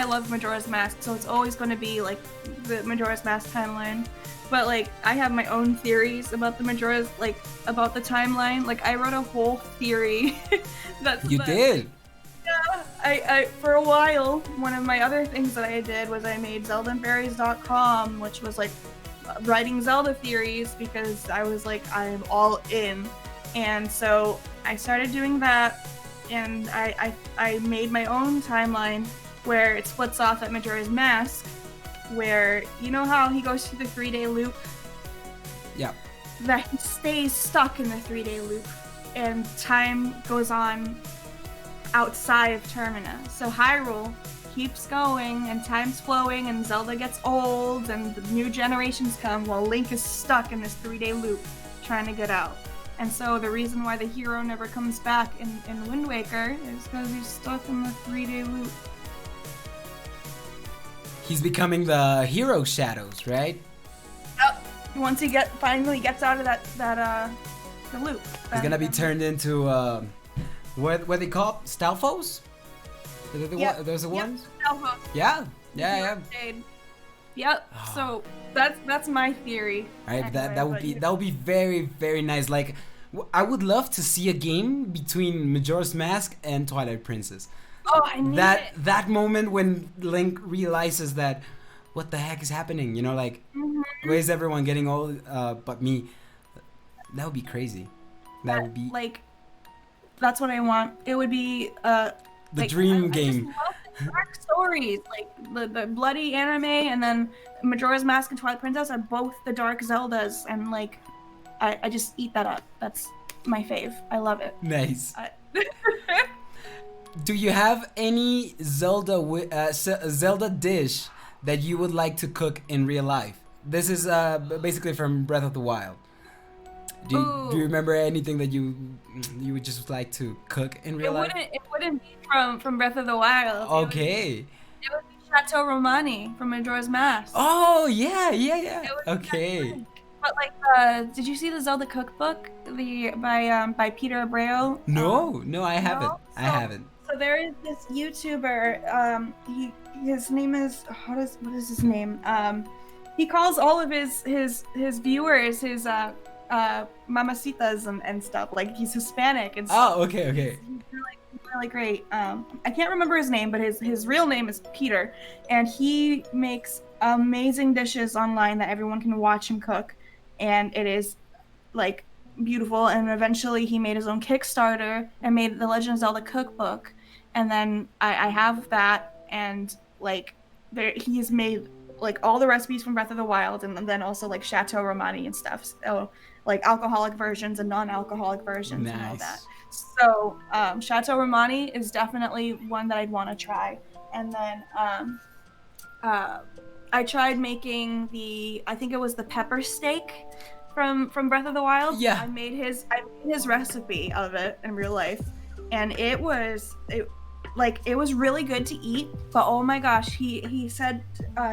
[SPEAKER 1] love Majora's Mask, so it's always going to be the Majora's Mask timeline. But I have my own theories about the Majora's about the timeline. I wrote a whole theory.
[SPEAKER 2] You did.
[SPEAKER 1] Yeah, I for a while, one of my other things that I did was I made ZeldaAndFairies.com, which was writing Zelda theories because I was I'm all in, and so I started doing that, and I made my own timeline where it splits off at Majora's Mask. Where how he goes through the 3-day loop?
[SPEAKER 2] Yeah.
[SPEAKER 1] That he stays stuck in the 3-day loop, and time goes on outside of Termina. So Hyrule, keeps going and time's flowing and Zelda gets old and the new generations come while Link is stuck in this 3-day loop trying to get out. And so the reason why the hero never comes back in Wind Waker is because he's stuck in the 3-day loop.
[SPEAKER 2] He's becoming the hero Shadows, right?
[SPEAKER 1] Yep. Once he finally gets out of the loop.
[SPEAKER 2] He's gonna be turned into what they call Stalfos? Those the ones?
[SPEAKER 1] Stalfos.
[SPEAKER 2] Yeah.
[SPEAKER 1] Yep. So that's my theory.
[SPEAKER 2] Right. That would be very, very nice. Like, I would love to see a game between Majora's Mask and Twilight Princess.
[SPEAKER 1] Oh, I need it.
[SPEAKER 2] That moment when Link realizes that, what the heck is happening? You know, like, where's everyone getting old but me? That would be crazy. That would be
[SPEAKER 1] like, that's what I want. It would be
[SPEAKER 2] the dream game.
[SPEAKER 1] I just love the dark stories, like the bloody anime, and then Majora's Mask and Twilight Princess are both the dark Zeldas, and like, I just eat that up. That's my fave. I love it.
[SPEAKER 2] Nice. Do you have any Zelda dish that you would like to cook in real life? This is basically from Breath of the Wild. Do you remember anything that you would just like to cook in real life?
[SPEAKER 1] It wouldn't be from Breath of the Wild.
[SPEAKER 2] Okay.
[SPEAKER 1] It would be Chateau Romani from Majora's Mask.
[SPEAKER 2] Oh yeah. Okay.
[SPEAKER 1] But like, did you see the Zelda cookbook, by Peter Abreu?
[SPEAKER 2] No, I haven't. I haven't.
[SPEAKER 1] So there is this YouTuber. His name is what is his name? He calls all of his viewers his mamacitas and stuff. Like, he's Hispanic and stuff.
[SPEAKER 2] Oh, okay.
[SPEAKER 1] He's really great. I can't remember his name, but his real name is Peter, and he makes amazing dishes online that everyone can watch him cook, and it is like beautiful. And eventually he made his own Kickstarter and made the Legend of Zelda cookbook, and then I have that, and like he's made like all the recipes from Breath of the Wild, and then also like Chateau Romani and stuff, so like alcoholic versions and non-alcoholic versions. And all that. So Chateau Romani is definitely one that I'd want to try. And then I tried making I think it was the pepper steak from Breath of the Wild.
[SPEAKER 2] Yeah.
[SPEAKER 1] I made his recipe of it in real life, and it was really good to eat. But oh my gosh, he said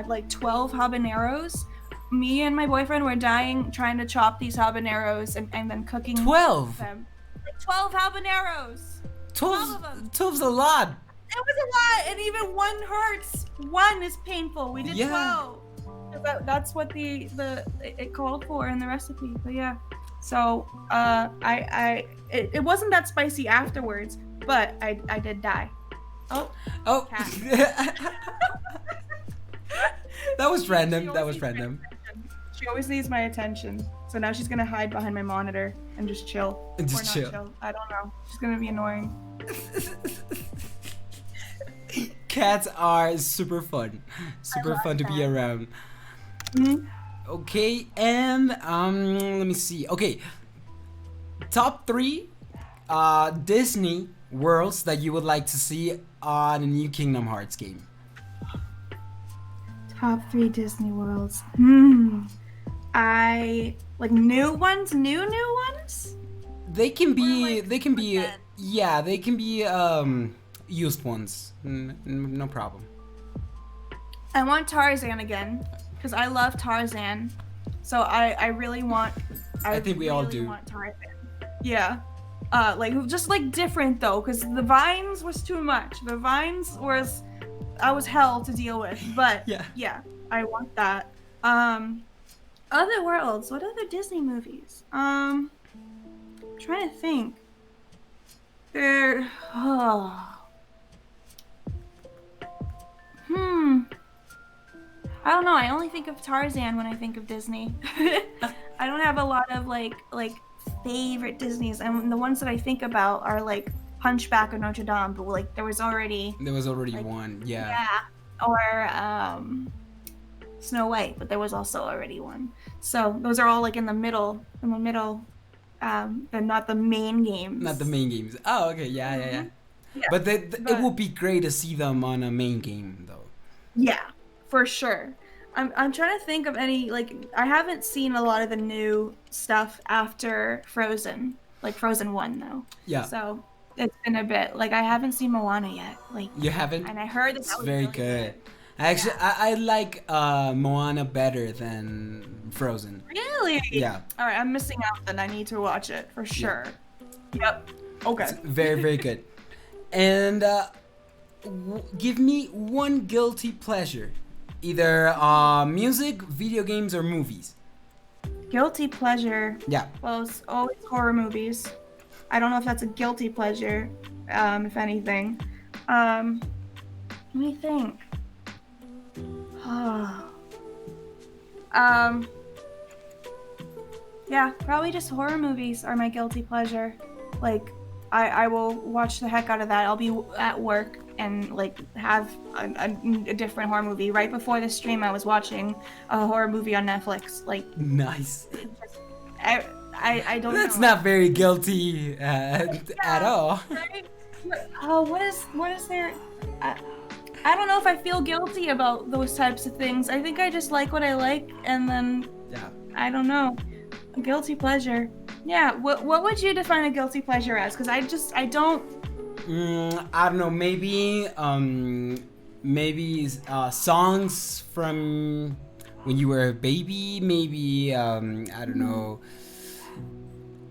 [SPEAKER 1] like 12 habaneros. Me and my boyfriend were dying trying to chop these habaneros and then cooking
[SPEAKER 2] 12
[SPEAKER 1] them. Like 12 habaneros. 12 of them.
[SPEAKER 2] 12's a lot.
[SPEAKER 1] It was a lot, and even one hurts. One is painful. We did 12. That's what it called for in the recipe. But yeah, so it wasn't that spicy afterwards, but I did die. Oh.
[SPEAKER 2] That was random.
[SPEAKER 1] She always needs my attention, so now she's gonna hide behind my monitor and just chill. Chill. I don't know. She's gonna be annoying.
[SPEAKER 2] Cats are super fun to be around.
[SPEAKER 1] Mm-hmm.
[SPEAKER 2] Okay, and let me see. Okay, top 3 Disney worlds that you would like to see on a new Kingdom Hearts game.
[SPEAKER 1] Top 3 Disney worlds. I like new ones. They can be
[SPEAKER 2] used ones. No problem.
[SPEAKER 1] I want Tarzan again because I love Tarzan. So I really want.
[SPEAKER 2] I think we all do.
[SPEAKER 1] Want Tarzan. Yeah. Like just like different though, because the vines was too much. The vines I was hell to deal with. But yeah, I want that. Other worlds. What other Disney movies? I'm trying to think. I don't know. I only think of Tarzan when I think of Disney. I don't have a lot of like favorite Disneys, and the ones that I think about are like Hunchback of Notre Dame, but like there was already like,
[SPEAKER 2] one.
[SPEAKER 1] Yeah. Or Snow White, but there was also already one. So those are all like in the middle. They're not the main games.
[SPEAKER 2] Not the main games. Oh, okay. Yeah.
[SPEAKER 1] Yeah,
[SPEAKER 2] But it would be great to see them on a main game, though.
[SPEAKER 1] Yeah, for sure. I'm trying to think of any, like, I haven't seen a lot of the new stuff after Frozen, like Frozen 1 though.
[SPEAKER 2] Yeah.
[SPEAKER 1] So it's been a bit. Like I haven't seen Moana yet. Like
[SPEAKER 2] You haven't?
[SPEAKER 1] and I heard
[SPEAKER 2] It's
[SPEAKER 1] that was
[SPEAKER 2] very
[SPEAKER 1] really
[SPEAKER 2] good. Actually,
[SPEAKER 1] Yeah.
[SPEAKER 2] I like Moana better than Frozen.
[SPEAKER 1] Really?
[SPEAKER 2] Yeah.
[SPEAKER 1] All right, I'm missing out then. I need to watch it for sure. Yep. Okay.
[SPEAKER 2] It's very, very good. And give me one guilty pleasure. Either music, video games, or movies.
[SPEAKER 1] Guilty pleasure.
[SPEAKER 2] Yeah.
[SPEAKER 1] Well, it's always horror movies. I don't know if that's a guilty pleasure, if anything. Let me think. Yeah, probably just horror movies are my guilty pleasure. Like, I will watch the heck out of that. I'll be at work and like have a different horror movie. Right before the stream, I was watching a horror movie on Netflix. Like,
[SPEAKER 2] Nice.
[SPEAKER 1] I don't
[SPEAKER 2] That's
[SPEAKER 1] know.
[SPEAKER 2] not very guilty at all.
[SPEAKER 1] Right? What is there? I don't know if I feel guilty about those types of things. I think I just like what I like, and then
[SPEAKER 2] Yeah.
[SPEAKER 1] I don't know. A guilty pleasure. Yeah. What would you define a guilty pleasure as? Because I don't.
[SPEAKER 2] I don't know. Maybe songs from when you were a baby. Maybe I don't know.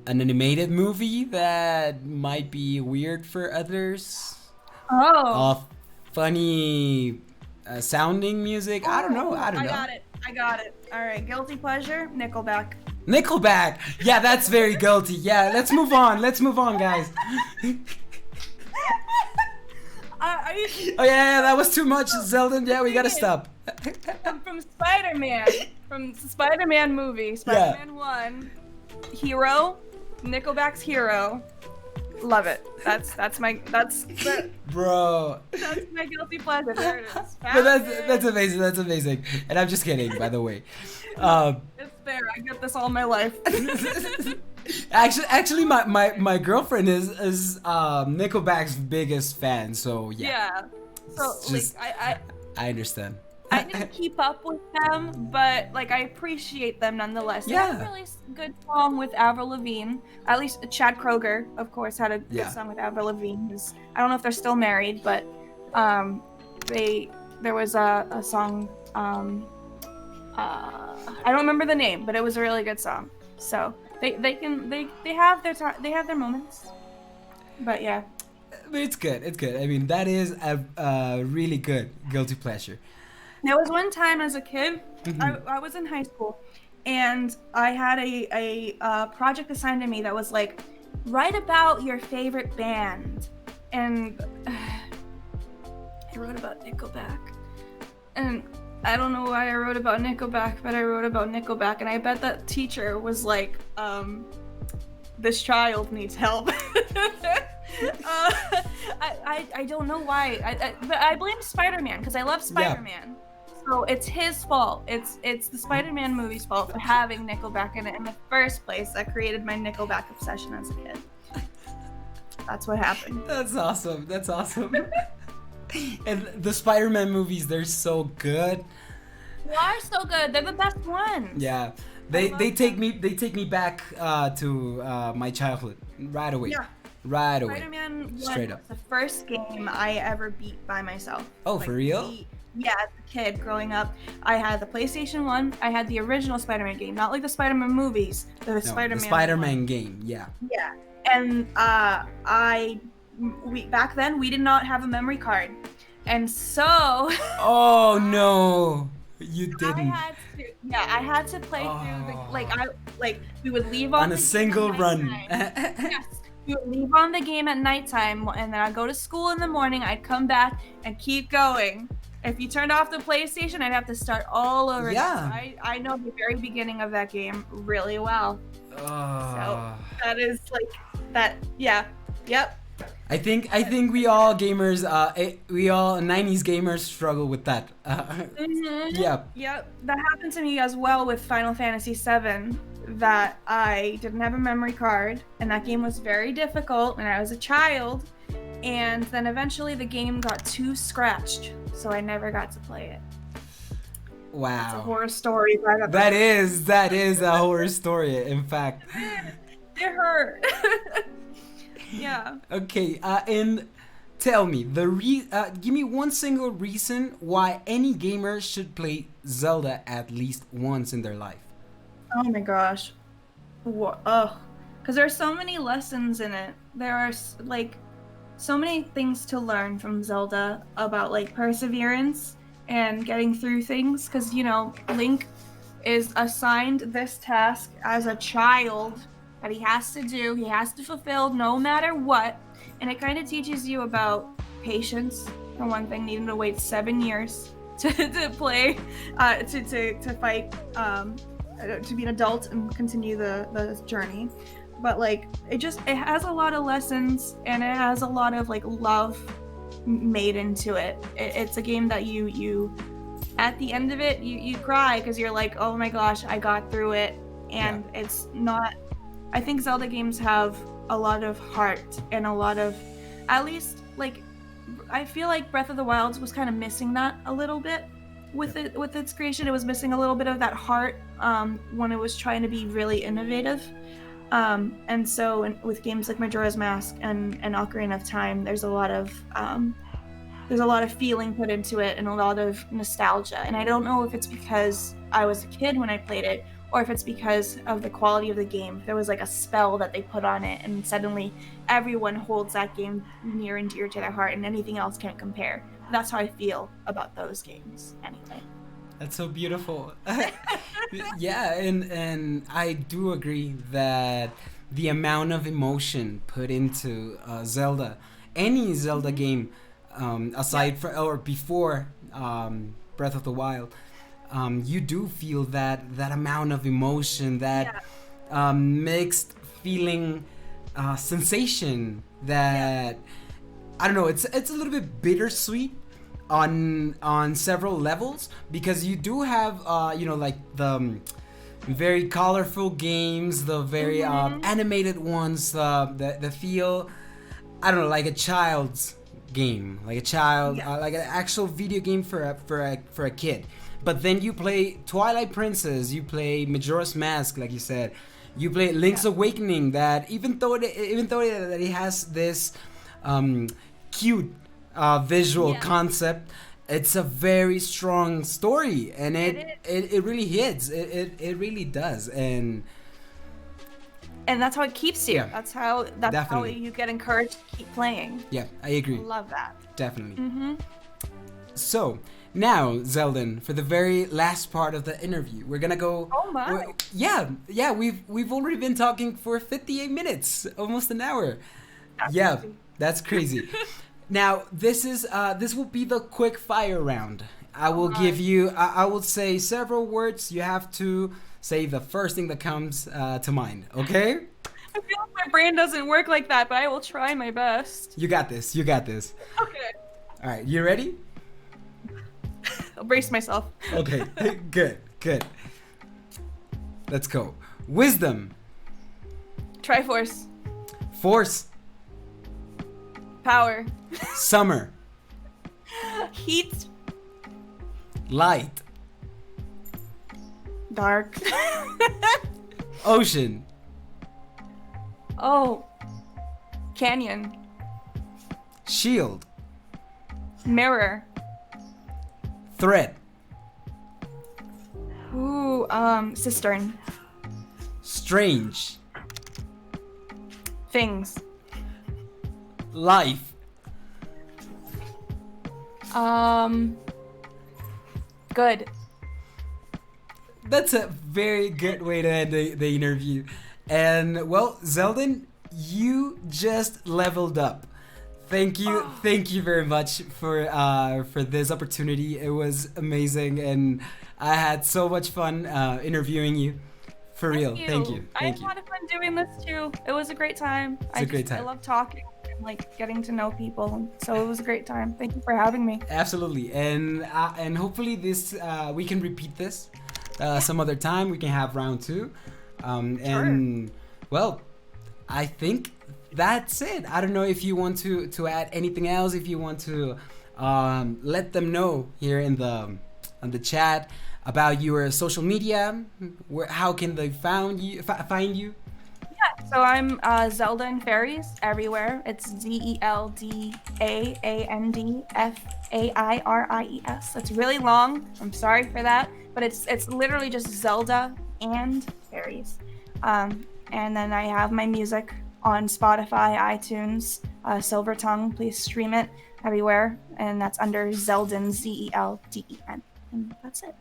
[SPEAKER 2] An animated movie that might be weird for others.
[SPEAKER 1] Oh.
[SPEAKER 2] Funny sounding music. I don't know. I don't know.
[SPEAKER 1] I got it. All right. Guilty pleasure. Nickelback.
[SPEAKER 2] Nickelback. Yeah, that's very guilty. Yeah, let's move on, guys. Oh yeah, that was too much, Zelden. Yeah, we gotta stop.
[SPEAKER 1] From Spider-Man. From the Spider-Man movie. Spider-Man 1. Hero. Nickelback's Hero. Love it. That's my
[SPEAKER 2] Bro.
[SPEAKER 1] That's my guilty pleasure. There it is.
[SPEAKER 2] But that's amazing. That's amazing. And I'm just kidding, by the way.
[SPEAKER 1] It's there. I get this all my life.
[SPEAKER 2] actually, my girlfriend is Nickelback's biggest fan. So yeah.
[SPEAKER 1] Yeah. So
[SPEAKER 2] Just-
[SPEAKER 1] like
[SPEAKER 2] I understand.
[SPEAKER 1] I didn't keep up with them, but like I appreciate them nonetheless. They had a really good song with Avril Lavigne. At least Chad Kroeger, of course, had a good song with Avril Lavigne. I don't know if they're still married, but there was a song. I don't remember the name, but it was a really good song. So they have their moments. But yeah.
[SPEAKER 2] It's good. It's good. I mean, that is a really good guilty pleasure.
[SPEAKER 1] There was one time as a kid, I was in high school, and I had a project assigned to me that was like, write about your favorite band. And I wrote about Nickelback. And I don't know why I wrote about Nickelback, but I wrote about Nickelback, and I bet that teacher was like, this child needs help. I don't know why. But I blame Spider-Man because I love Spider-Man. Yeah. So it's his fault. It's the Spider-Man movie's fault for having Nickelback in it in the first place. That created my Nickelback obsession as a kid. That's what happened.
[SPEAKER 2] That's awesome. That's awesome. And the Spider-Man movies, they're so good.
[SPEAKER 1] They are so good. They're the best ones.
[SPEAKER 2] Yeah. They take me back to my childhood right away.
[SPEAKER 1] Yeah.
[SPEAKER 2] Right away.
[SPEAKER 1] Spider-Man
[SPEAKER 2] Straight
[SPEAKER 1] was
[SPEAKER 2] up.
[SPEAKER 1] the first game I ever beat by myself.
[SPEAKER 2] Oh, for real?
[SPEAKER 1] Yeah, as a kid growing up, I had the PlayStation 1. I had the original Spider-Man game, not like the Spider-Man movies. The
[SPEAKER 2] Spider-Man game, yeah.
[SPEAKER 1] Yeah, and we back then we did not have a memory card, and so.
[SPEAKER 2] Oh no, you didn't.
[SPEAKER 1] I had to play through the we would leave on
[SPEAKER 2] a single run.
[SPEAKER 1] Yes. We would leave on the game at nighttime, and then I'd go to school in the morning. I'd come back and keep going. If you turned off the PlayStation, I'd have to start all over again. So I know the very beginning of that game really well. So that is like that. Yeah. Yep.
[SPEAKER 2] I think we all gamers, we all 90s gamers struggle with that. Yeah.
[SPEAKER 1] Yep. That happened to me as well with Final Fantasy VII. That I didn't have a memory card, and that game was very difficult, and I was a child, and then eventually the game got too scratched, so I never got to play it.
[SPEAKER 2] Wow.
[SPEAKER 1] It's a horror story.
[SPEAKER 2] That is a horror story, in fact.
[SPEAKER 1] It hurt. Yeah.
[SPEAKER 2] Okay, and tell me, give me one single reason why any gamer should play Zelda at least once in their life.
[SPEAKER 1] Oh my gosh. Because there are so many lessons in it. There are like so many things to learn from Zelda about like perseverance and getting through things. Because, you know, Link is assigned this task as a child that he has to do, he has to fulfill no matter what. And it kind of teaches you about patience, for one thing, needing to wait 7 years to play, to fight, to be an adult and continue the journey. But like it has a lot of lessons, and it has a lot of like love made into it. It's a game that you at the end of it you cry because you're like, oh my gosh, I got through it. And it's not, I think Zelda games have a lot of heart and a lot of, at least like, I feel like Breath of the Wild was kind of missing that a little bit with its creation. It was missing a little bit of that heart when it was trying to be really innovative. And so with games like Majora's Mask and Ocarina of Time, there's a lot of feeling put into it and a lot of nostalgia. And I don't know if it's because I was a kid when I played it, or if it's because of the quality of the game. There was like a spell that they put on it, and suddenly everyone holds that game near and dear to their heart, and anything else can't compare. That's how I feel about those games, anyway.
[SPEAKER 2] That's so beautiful. Yeah, and I do agree that the amount of emotion put into Zelda, any Zelda game, aside from or before Breath of the Wild, you do feel that amount of emotion, that mixed feeling, sensation that I don't know. It's a little bit bittersweet on several levels, because you do have like the very colorful games, the very animated ones, the feel, I don't know, like a child's game, like an actual video game for a kid. But then you play Twilight Princess, you play Majora's Mask, like you said, you play Link's Awakening. That even though it has this cute visual concept, it's a very strong story, and it really hits. It really does, and
[SPEAKER 1] that's how it keeps you.
[SPEAKER 2] Yeah,
[SPEAKER 1] that's how you get encouraged to keep playing.
[SPEAKER 2] Yeah, I agree.
[SPEAKER 1] Love that.
[SPEAKER 2] Definitely. So now, Zelden, for the very last part of the interview, we're gonna go.
[SPEAKER 1] Oh my!
[SPEAKER 2] Yeah. We've already been talking for 58 minutes, almost an hour. That's crazy. Now, this will be the quick fire round. I will give you. I will say several words. You have to say the first thing that comes to mind. Okay?
[SPEAKER 1] I feel like my brain doesn't work like that, but I will try my best.
[SPEAKER 2] You got this.
[SPEAKER 1] Okay.
[SPEAKER 2] All right. You ready?
[SPEAKER 1] I'll brace myself.
[SPEAKER 2] Okay. Good. Let's go. Wisdom.
[SPEAKER 1] Triforce.
[SPEAKER 2] Force.
[SPEAKER 1] Power.
[SPEAKER 2] Summer.
[SPEAKER 1] Heat.
[SPEAKER 2] Light.
[SPEAKER 1] Dark.
[SPEAKER 2] Ocean.
[SPEAKER 1] Oh. Canyon.
[SPEAKER 2] Shield.
[SPEAKER 1] Mirror.
[SPEAKER 2] Thread.
[SPEAKER 1] Ooh, cistern.
[SPEAKER 2] Strange.
[SPEAKER 1] Things.
[SPEAKER 2] Life.
[SPEAKER 1] Good.
[SPEAKER 2] That's a very good way to end the interview. And well, Zelden, you just leveled up. Thank you very much for this opportunity. It was amazing, and I had so much fun interviewing you. For real, thank you.
[SPEAKER 1] I had a lot of fun doing this too. It was a great time.
[SPEAKER 2] It's a great time.
[SPEAKER 1] I love talking and like getting to know people, so it was a great time. Thank you for having me.
[SPEAKER 2] Absolutely, and hopefully this we can repeat this some other time. We can have round 2, and well, I think that's it. I don't know if you want to add anything else. If you want to let them know here in the on the chat about your social media, how can they find you?
[SPEAKER 1] Yeah, so I'm ZeldaAndFairies everywhere. It's ZeldaAndFairies. It's really long. I'm sorry for that, but it's literally just Zelda and Fairies. And then I have my music on Spotify, iTunes, Silver Tongue. Please stream it everywhere, and that's under Zelden, Zelden. And that's it.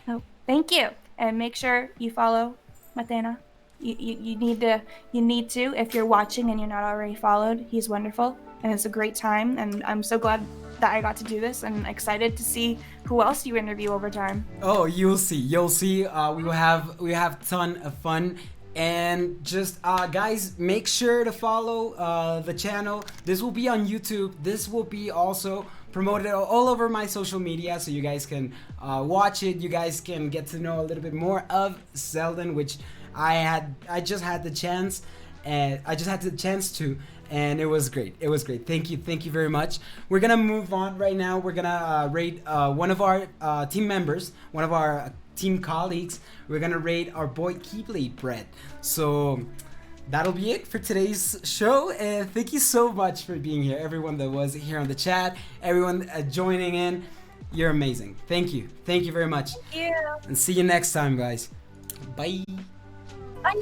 [SPEAKER 1] So thank you, and make sure you follow Matena. You need to if you're watching and you're not already followed. He's wonderful, and it's a great time, and I'm so glad that I got to do this, and excited to see who else you interview over time.
[SPEAKER 2] Oh, you'll see. We will have ton of fun. And just guys, make sure to follow the channel. This will be on YouTube. This will be also promoted all over my social media, so you guys can watch it. You guys can get to know a little bit more of Zelden, which I just had the chance, and and it was great. It was great. Thank you very much. We're gonna move on right now. We're gonna rate one of our team members, one of our team colleagues. We're gonna rate our boy Keyblade Brett. So that'll be it for today's show, and thank you so much for being here, everyone that was here on the chat, everyone joining in. You're amazing. Thank you very much.
[SPEAKER 1] Thank you.
[SPEAKER 2] And see you next time, guys. Bye.
[SPEAKER 1] Bye.